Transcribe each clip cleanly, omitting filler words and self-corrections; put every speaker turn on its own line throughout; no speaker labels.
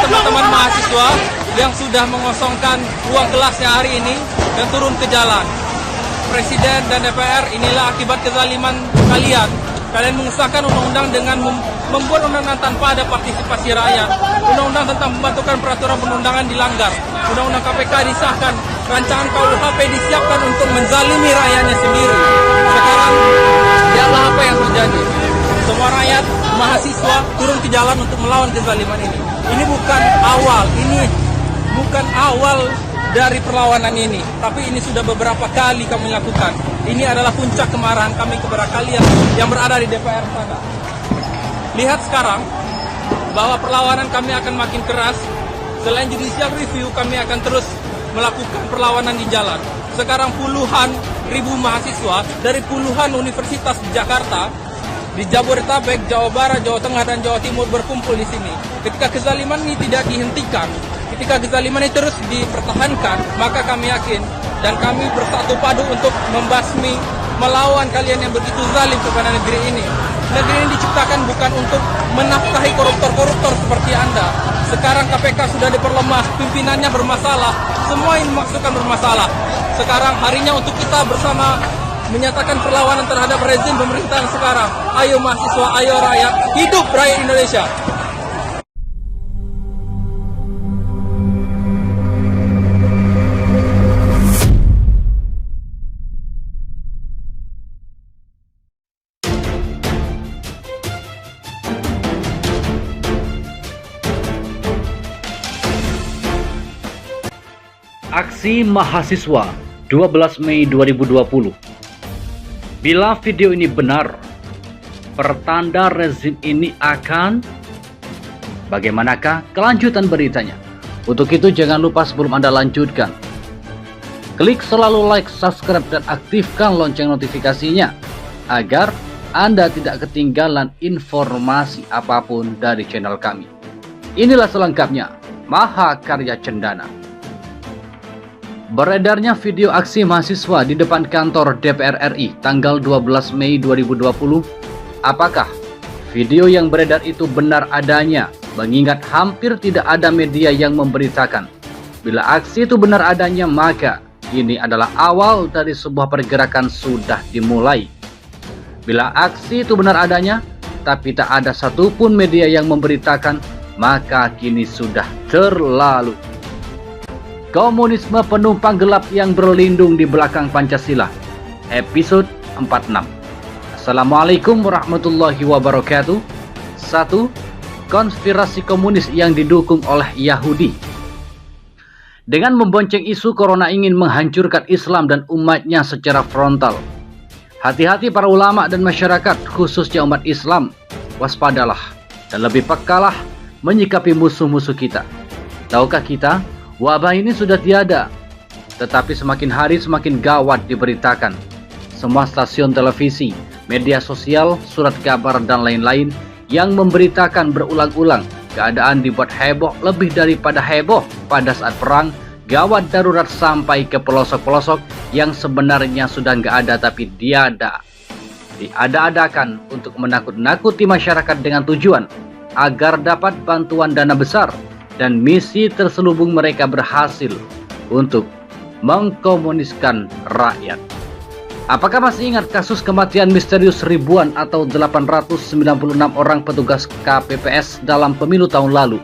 teman-teman mahasiswa yang sudah mengosongkan ruang kelasnya hari ini dan turun ke jalan. Presiden dan DPR, inilah akibat kezaliman kalian. Kalian mengesahkan undang-undang dengan membuat undang-undang tanpa ada partisipasi rakyat. Undang-undang tentang pembentukan peraturan perundangan dilanggar. Undang-undang KPK disahkan. Rancangan KUHP disiapkan untuk menzalimi rakyatnya sendiri. Sekarang, lihatlah apa yang terjadi. Semua rakyat, mahasiswa turun ke jalan untuk melawan kezaliman ini. Ini bukan awal dari perlawanan ini, tapi ini sudah beberapa kali kami lakukan. Ini adalah puncak kemarahan kami kepada kalian yang berada di DPR sana. Lihat sekarang bahwa perlawanan kami akan makin keras. Selain judicial review, kami akan terus melakukan perlawanan di jalan. Sekarang puluhan ribu mahasiswa dari puluhan universitas di Jakarta, di Jabodetabek, Jawa Barat, Jawa Tengah, dan Jawa Timur berkumpul di sini. Ketika kezaliman ini tidak dihentikan, ketika kezaliman ini terus dipertahankan, maka kami yakin dan kami bersatu padu untuk membasmi, melawan kalian yang begitu zalim kepada negeri ini. Negeri ini diciptakan bukan untuk menafkahi koruptor-koruptor seperti Anda. Sekarang KPK sudah diperlemah, pimpinannya bermasalah, semua yang dimaksudkan bermasalah. Sekarang harinya untuk kita bersama menyatakan perlawanan terhadap rezim pemerintahan sekarang. Ayo mahasiswa, ayo rakyat, hidup rakyat Indonesia.
Aksi mahasiswa 12 Mei 2020. Bila video ini benar, pertanda rezim ini akan... Bagaimanakah kelanjutan beritanya? Untuk itu jangan lupa sebelum Anda lanjutkan, klik selalu like, subscribe, dan aktifkan lonceng notifikasinya agar Anda tidak ketinggalan informasi apapun dari channel kami. Inilah selengkapnya Mahakarya Cendana. Beredarnya video aksi mahasiswa di depan kantor DPR RI tanggal 12 Mei 2020. Apakah video yang beredar itu benar adanya? Mengingat hampir tidak ada media yang memberitakan. Bila aksi itu benar adanya, maka ini adalah awal dari sebuah pergerakan sudah dimulai. Bila aksi itu benar adanya, tapi tak ada satupun media yang memberitakan, maka kini sudah terlalu. Komunisme penumpang gelap yang berlindung di belakang Pancasila, episode 46. Assalamualaikum warahmatullahi wabarakatuh. 1. Konspirasi komunis yang didukung oleh Yahudi. Dengan membonceng isu corona ingin menghancurkan Islam dan umatnya secara frontal. Hati-hati para ulama dan masyarakat, khususnya umat Islam. Waspadalah dan lebih pekalah menyikapi musuh-musuh kita. Tahukah kita, wabah ini sudah tiada, tetapi semakin hari semakin gawat diberitakan. Semua stasiun televisi, media sosial, surat kabar, dan lain-lain yang memberitakan berulang-ulang. Keadaan dibuat heboh lebih daripada heboh pada saat perang, gawat darurat sampai ke pelosok-pelosok yang sebenarnya sudah nggak ada tapi diada-adakan untuk menakut-nakuti masyarakat dengan tujuan agar dapat bantuan dana besar. Dan misi terselubung mereka berhasil untuk mengkomuniskan rakyat. Apakah masih ingat kasus kematian misterius ribuan atau 896 orang petugas KPPS dalam pemilu tahun lalu?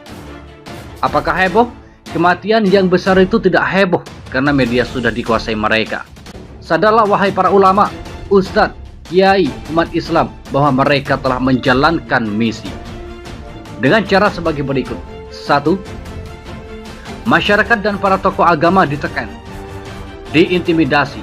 Apakah heboh? Kematian yang besar itu tidak heboh karena media sudah dikuasai mereka. Sadarlah wahai para ulama, ustadz, kiai, umat Islam bahwa mereka telah menjalankan misi dengan cara sebagai berikut. 1. Masyarakat dan para tokoh agama ditekan, diintimidasi,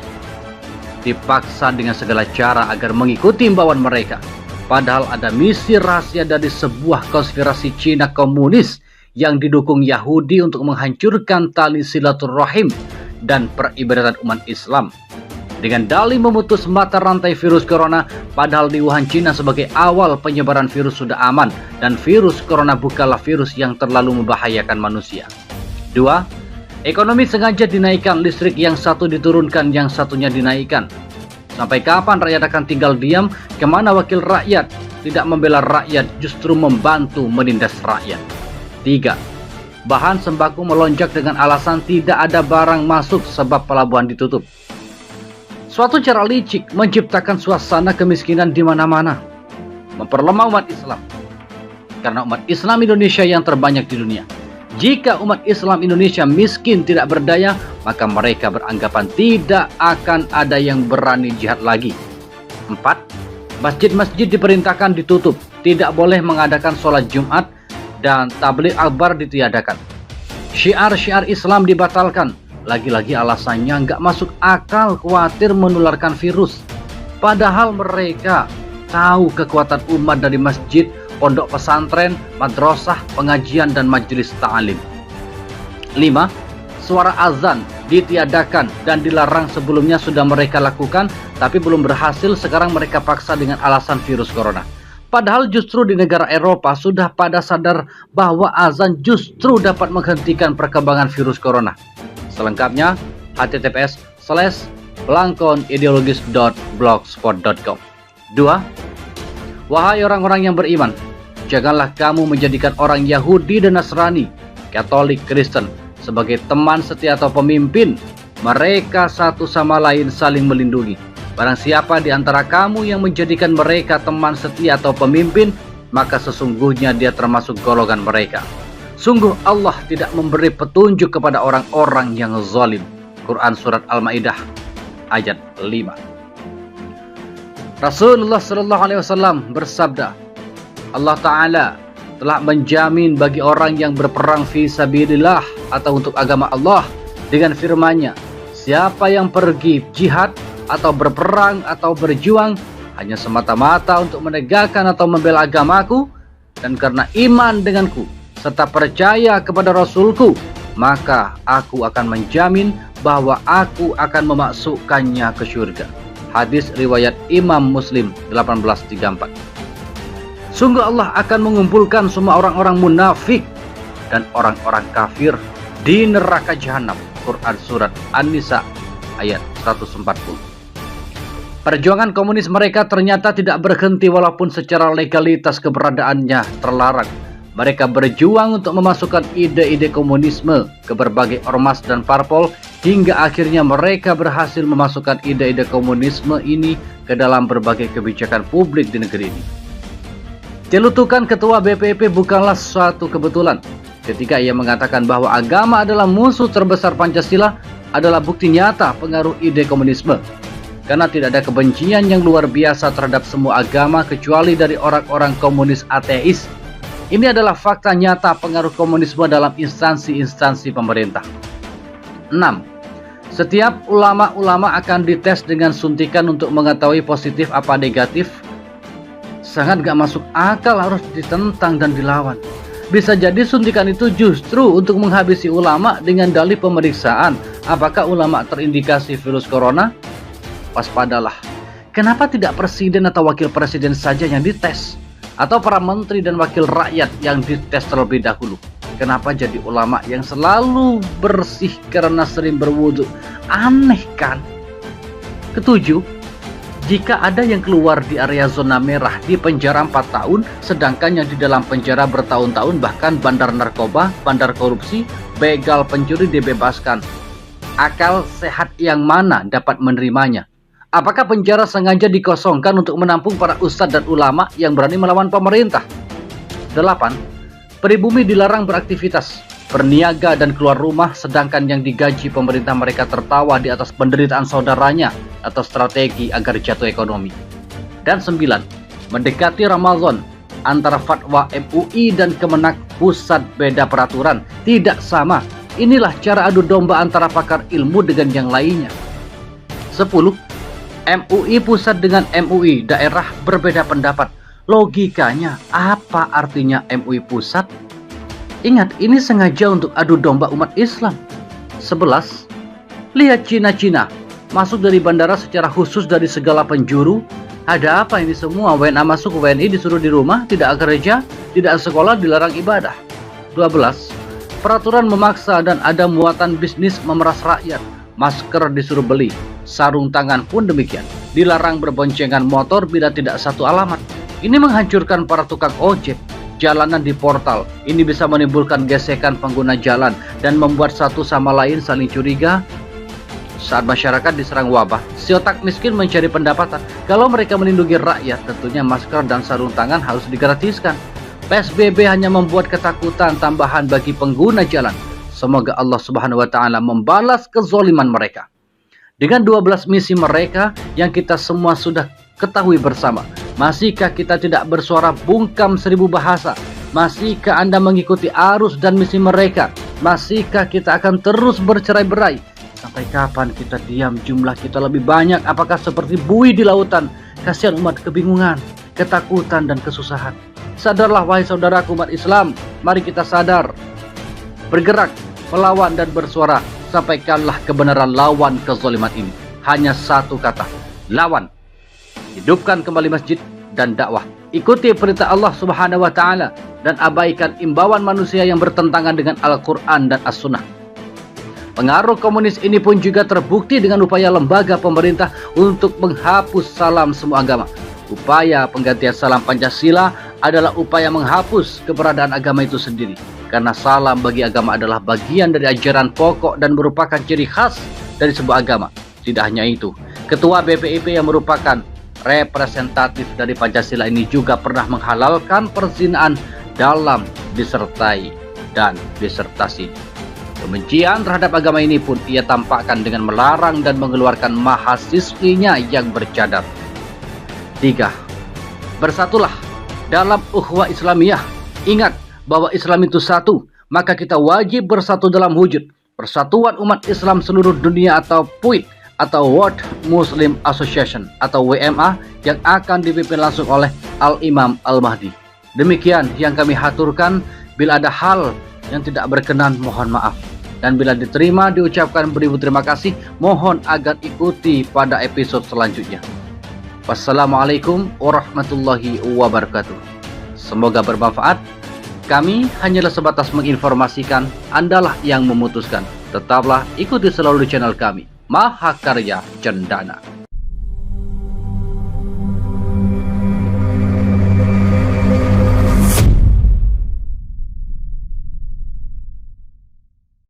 dipaksa dengan segala cara agar mengikuti imbauan mereka. Padahal ada misi rahasia dari sebuah konspirasi Cina komunis yang didukung Yahudi untuk menghancurkan tali silaturahim dan peribadatan umat Islam. Dengan dalih memutus mata rantai virus corona, padahal di Wuhan, Cina sebagai awal penyebaran virus sudah aman dan virus corona bukanlah virus yang terlalu membahayakan manusia. 2. Ekonomi sengaja dinaikkan, listrik yang satu diturunkan, yang satunya dinaikkan. Sampai kapan rakyat akan tinggal diam? Kemana wakil rakyat? Tidak membela rakyat, justru membantu menindas rakyat. 3. Bahan sembako melonjak dengan alasan tidak ada barang masuk sebab pelabuhan ditutup. Suatu cara licik menciptakan suasana kemiskinan di mana-mana, memperlemah umat Islam. Karena umat Islam Indonesia yang terbanyak di dunia. Jika umat Islam Indonesia miskin tidak berdaya, maka mereka beranggapan tidak akan ada yang berani jihad lagi. 4. Masjid-masjid diperintahkan ditutup, tidak boleh mengadakan sholat Jumat, dan tabligh akbar ditiadakan. Syiar-syiar Islam dibatalkan. Lagi-lagi alasannya nggak masuk akal, khawatir menularkan virus. Padahal mereka tahu kekuatan umat dari masjid, pondok pesantren, madrasah, pengajian, dan majelis ta'lim. 5. Suara azan ditiadakan dan dilarang, sebelumnya sudah mereka lakukan, tapi belum berhasil, sekarang mereka paksa dengan alasan virus corona. Padahal justru di negara Eropa sudah pada sadar bahwa azan justru dapat menghentikan perkembangan virus corona. Selengkapnya, https://blangkonideologis.blogspot.com. 2. Wahai orang-orang yang beriman, janganlah kamu menjadikan orang Yahudi dan Nasrani, Katolik, Kristen sebagai teman setia atau pemimpin. Mereka satu sama lain saling melindungi. Barang siapa di antara kamu yang menjadikan mereka teman setia atau pemimpin, maka sesungguhnya dia termasuk golongan mereka. Sungguh Allah tidak memberi petunjuk kepada orang-orang yang zalim. Quran Surat Al-Ma'idah ayat 5. Rasulullah SAW bersabda, Allah Ta'ala telah menjamin bagi orang yang berperang fi sabilillah atau untuk agama Allah dengan firman-Nya, siapa yang pergi jihad atau berperang atau berjuang hanya semata-mata untuk menegakkan atau membela agamaku dan karena iman denganku serta percaya kepada Rasulku, maka aku akan menjamin bahwa aku akan memasukkannya ke surga. Hadis riwayat Imam Muslim 1834. Sungguh Allah akan mengumpulkan semua orang-orang munafik dan orang-orang kafir di neraka jahanam. Quran Surat An-Nisa ayat 140. Perjuangan komunis mereka ternyata tidak berhenti walaupun secara legalitas keberadaannya terlarang. Mereka berjuang untuk memasukkan ide-ide komunisme ke berbagai ormas dan parpol, hingga akhirnya mereka berhasil memasukkan ide-ide komunisme ini ke dalam berbagai kebijakan publik di negeri ini. Celutukan Ketua BPIP bukanlah suatu kebetulan. Ketika ia mengatakan bahwa agama adalah musuh terbesar Pancasila, adalah bukti nyata pengaruh ide komunisme. Karena tidak ada kebencian yang luar biasa terhadap semua agama kecuali dari orang-orang komunis ateis. Ini adalah fakta nyata pengaruh komunisme dalam instansi-instansi pemerintah. 6. Setiap ulama-ulama akan dites dengan suntikan untuk mengetahui positif apa negatif. Sangat gak masuk akal harus ditentang dan dilawan. Bisa jadi suntikan itu justru untuk menghabisi ulama dengan dalih pemeriksaan apakah ulama terindikasi virus corona. Waspadalah. Kenapa tidak presiden atau wakil presiden saja yang dites? Atau para menteri dan wakil rakyat yang dites terlebih dahulu? Kenapa jadi ulama yang selalu bersih karena sering berwudu? Aneh kan? 7. Jika ada yang keluar di area zona merah di penjara 4 tahun, sedangkan yang di dalam penjara bertahun-tahun, bahkan bandar narkoba, bandar korupsi, begal, pencuri dibebaskan. Akal sehat yang mana dapat menerimanya? Apakah penjara sengaja dikosongkan untuk menampung para ustadz dan ulama yang berani melawan pemerintah? 8. Pribumi dilarang beraktivitas, berniaga dan keluar rumah, sedangkan yang digaji pemerintah mereka tertawa di atas penderitaan saudaranya atau strategi agar jatuh ekonomi. Dan 9. Mendekati Ramadan, antara fatwa MUI dan Kemenak pusat beda peraturan, tidak sama. Inilah cara adu domba antara pakar ilmu dengan yang lainnya. 10. MUI pusat dengan MUI daerah berbeda pendapat. Logikanya, apa artinya MUI pusat? Ingat, ini sengaja untuk adu domba umat Islam. 11. Lihat Cina-Cina, masuk dari bandara secara khusus dari segala penjuru. Ada apa ini semua? WNA masuk, WNI disuruh di rumah, tidak kerja, tidak sekolah, dilarang ibadah. 12. Peraturan memaksa dan ada muatan bisnis memeras rakyat. Masker disuruh beli, sarung tangan pun demikian. Dilarang berboncengan motor bila tidak satu alamat. Ini menghancurkan para tukang ojek. jalanan di portal. Ini bisa menimbulkan gesekan pengguna jalan dan membuat satu sama lain saling curiga. Saat masyarakat diserang wabah, si otak miskin mencari pendapatan. Kalau mereka melindungi rakyat, tentunya masker dan sarung tangan harus digratiskan. PSBB hanya membuat ketakutan tambahan bagi pengguna jalan. Semoga Allah Subhanahu wa Ta'ala membalas kezaliman mereka. Dengan 12 misi mereka yang kita semua sudah ketahui bersama, masihkah kita tidak bersuara bungkam 1000 bahasa? Masihkah Anda mengikuti arus dan misi mereka? Masihkah kita akan terus bercerai-berai? Sampai kapan kita diam? Jumlah kita lebih banyak. Apakah seperti buih di lautan? Kasihan umat kebingungan, ketakutan, dan kesusahan. Sadarlah wahai saudaraku umat Islam. Mari kita sadar, bergerak, melawan, dan bersuara. Sampaikanlah kebenaran lawan kezaliman ini. Hanya satu kata, lawan. Hidupkan kembali masjid dan dakwah. Ikuti perintah Allah Subhanahu wa Ta'ala dan abaikan imbauan manusia yang bertentangan dengan Al-Quran dan As-Sunnah. Pengaruh komunis ini pun juga terbukti dengan upaya lembaga pemerintah untuk menghapus salam semua agama. Upaya penggantian salam Pancasila adalah upaya menghapus keberadaan agama itu sendiri. Karena salam bagi agama adalah bagian dari ajaran pokok dan merupakan ciri khas dari sebuah agama. Tidak hanya itu, Ketua BPIP yang merupakan representatif dari Pancasila ini juga pernah menghalalkan perzinaan dalam disertai dan disertasi. Kebencian terhadap agama ini pun ia tampakkan dengan melarang dan mengeluarkan mahasiswinya yang bercadar. 3. Bersatulah dalam ukhuwah Islamiyah. Ingat bahwa Islam itu satu, maka kita wajib bersatu dalam wujud Persatuan Umat Islam Seluruh Dunia atau PUI atau World Muslim Association atau WMA yang akan dipimpin langsung oleh Al-Imam Al-Mahdi. Demikian yang kami haturkan. Bila ada hal yang tidak berkenan, mohon maaf. Dan bila diterima, diucapkan beribu terima kasih. Mohon agar ikuti pada episode selanjutnya. Wassalamualaikum warahmatullahi wabarakatuh. Semoga bermanfaat. Kami hanyalah sebatas menginformasikan, Andalah yang memutuskan. Tetaplah ikuti selalu channel kami, Mahakarya Cendana.